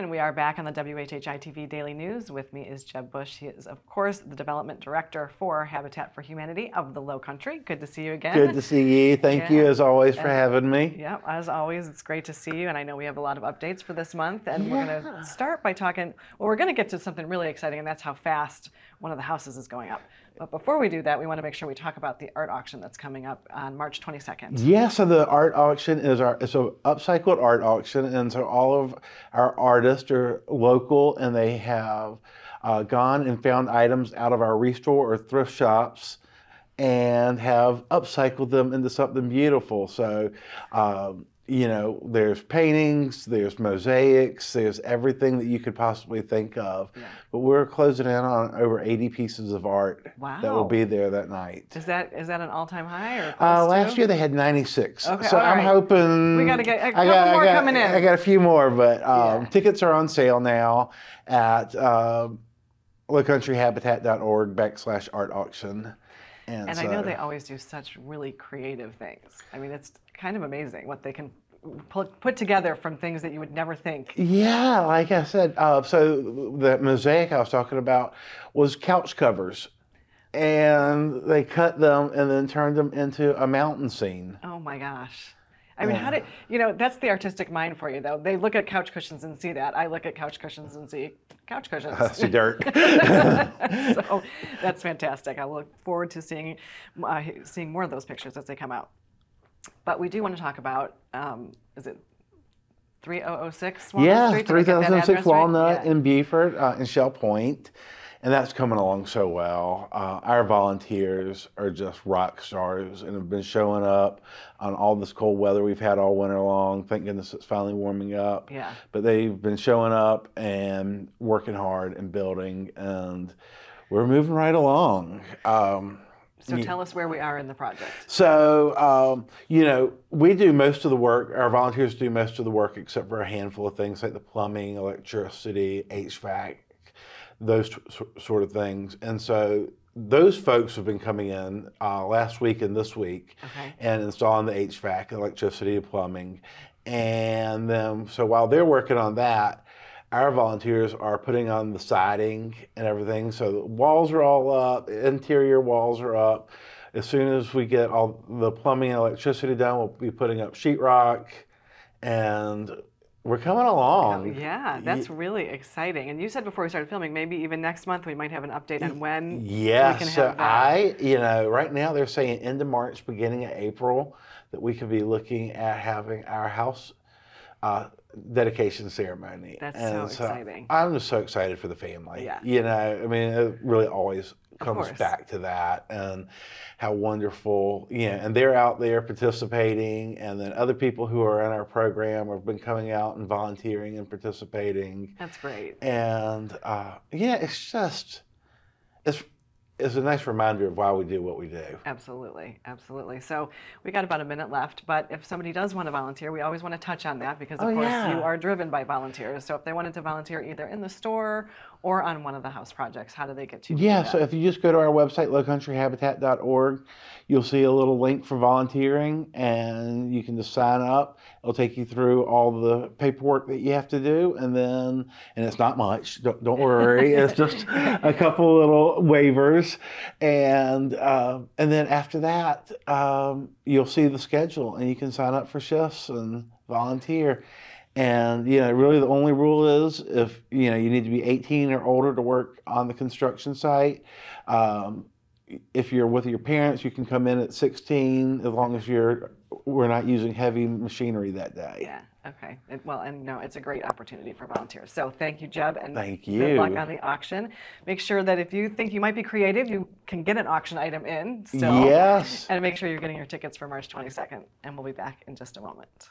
And we are back on the WHHI-TV Daily News. With me is Jeb Bush. He is, of course, the Development Director for Habitat for Humanity of the Lowcountry. Good to see you again. Good to see you. Thank you, as always, for having me. Yeah, as always, it's great to see you. And I know we have a lot of updates for this month. And we're going to start by talking, well, we're going to get to something really exciting, and that's how fast one of the houses is going up. But before we do that, we want to make sure we talk about the art auction that's coming up on March 22nd. Yeah, so the art auction is it's an upcycled art auction, and so all of our artists are local, and they have gone and found items out of our restore or thrift shops and have upcycled them into something beautiful. So, you know, there's paintings, there's mosaics, there's everything that you could possibly think of. Yeah. But we're closing in on over 80 pieces of art that will be there that night. Is that an all-time high? Or last year they had 96. Okay, so I'm hoping we got to get a couple more coming in. I got a few more, but tickets are on sale now at lowcountryhabitat.org/art auction. And I know they always do such really creative things. I mean, it's kind of amazing what they can put together from things that you would never think. Yeah, like I said, so the mosaic I was talking about was couch covers. And they cut them and then turned them into a mountain scene. Oh my gosh. I mean, that's the artistic mind for you, though. They look at couch cushions and see that. I look at couch cushions and see couch cushions. See dirt. So that's fantastic. I look forward to seeing more of those pictures as they come out. But we do want to talk about, is it 3006 Walnut Street? 3006 Walnut in Beaufort, in Shell Point. And that's coming along so well. Our volunteers are just rock stars and have been showing up on all this cold weather we've had all winter long. Thank goodness it's finally warming up. Yeah. But they've been showing up and working hard and building, and we're moving right along. So tell us where we are in the project. So, you know, we do most of the work, our volunteers do most of the work except for a handful of things like the plumbing, electricity, HVAC, those sort of things. And so those folks have been coming in last week and this week and installing the HVAC, electricity, plumbing. And then, so while they're working on that, our volunteers are putting on the siding and everything. So the walls are all up, interior walls are up. As soon as we get all the plumbing and electricity done, we'll be putting up sheetrock, and we're coming along. Yeah, that's really exciting. And you said before we started filming, maybe even next month we might have an update on when we can have that. You know, right now they're saying end of March, beginning of April, that we could be looking at having our house dedication ceremony. That's so exciting. I'm just so excited for the family. Yeah. You know, I mean, it really always comes back to that, and how wonderful, you know, and they're out there participating, and then other people who are in our program have been coming out and volunteering and participating. That's great. And yeah, it's just, it's a nice reminder of why we do what we do. Absolutely, absolutely. So we got about a minute left, but if somebody does want to volunteer, we always want to touch on that because, of course, you are driven by volunteers. So if they wanted to volunteer either in the store or on one of the house projects, how do they get to do that? So if you just go to our website, lowcountryhabitat.org, you'll see a little link for volunteering, and you can just sign up. It'll take you through all the paperwork that you have to do, and it's not much, don't worry. It's just a couple little waivers, and then after that, you'll see the schedule, and you can sign up for shifts and volunteer. And, you know, really the only rule is if, you know, you need to be 18 or older to work on the construction site. If you're with your parents, you can come in at 16 as long as we're not using heavy machinery that day. Yeah, okay. It's a great opportunity for volunteers. So thank you, Jeb, and thank you. Good luck on the auction. Make sure that if you think you might be creative, you can get an auction item in still. Yes. And make sure you're getting your tickets for March 22nd, and we'll be back in just a moment.